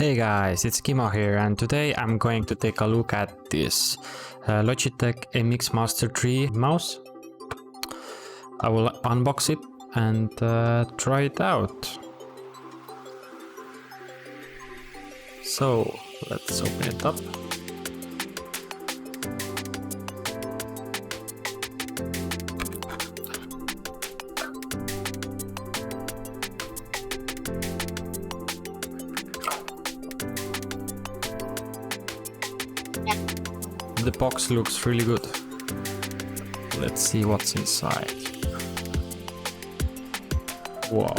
Hey guys, it's Kimo here, and today I'm going to take a look at this Logitech MX Master 3 mouse. I will unbox it and try it out. So let's open it up. The box looks really good. Let's see what's inside. Wow.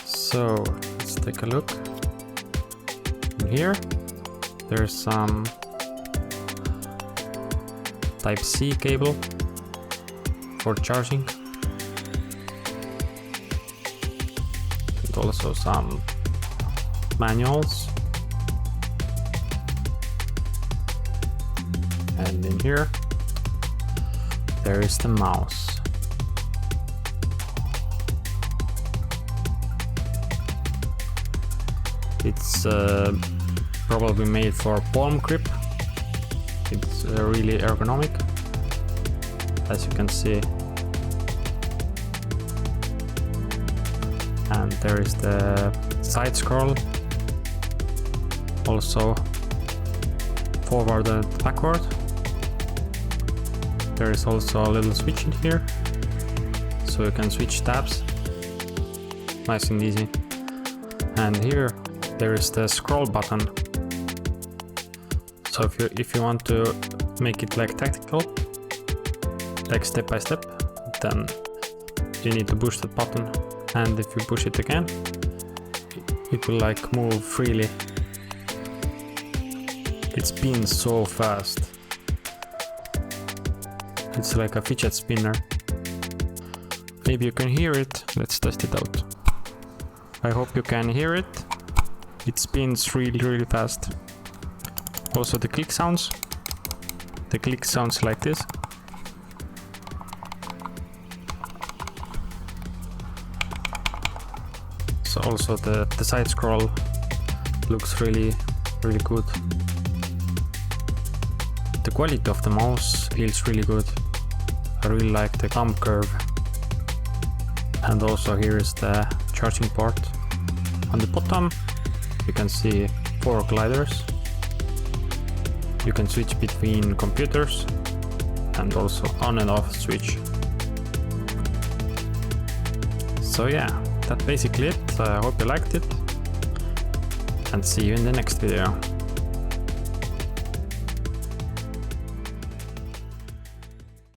So let's take a look. In here, there's some Type-C cable for charging, and also some manuals. And in here there is the mouse. It's probably made for palm grip. It's really ergonomic, as you can see. And there is the side scroll, also forward and backward. There is also a little switch in here, so you can switch tabs, nice and easy. And here there is the scroll button. So if you want to make it like tactical, like step by step, then you need to push the button, and if you push it again, it will like move freely. It spins so fast. It's like a fidget spinner. Maybe you can hear it. Let's test it out. I hope you can hear it. It spins really fast. Also the click sounds. The click sounds like this. So also the side scroll looks really good. The quality of the mouse feels really good. I really like the thumb curve. And also here is the charging port. On the bottom you can see 4 gliders. You can switch between computers and also on and off switch. So yeah, that's basically it. I hope you liked it, and see you in the next video.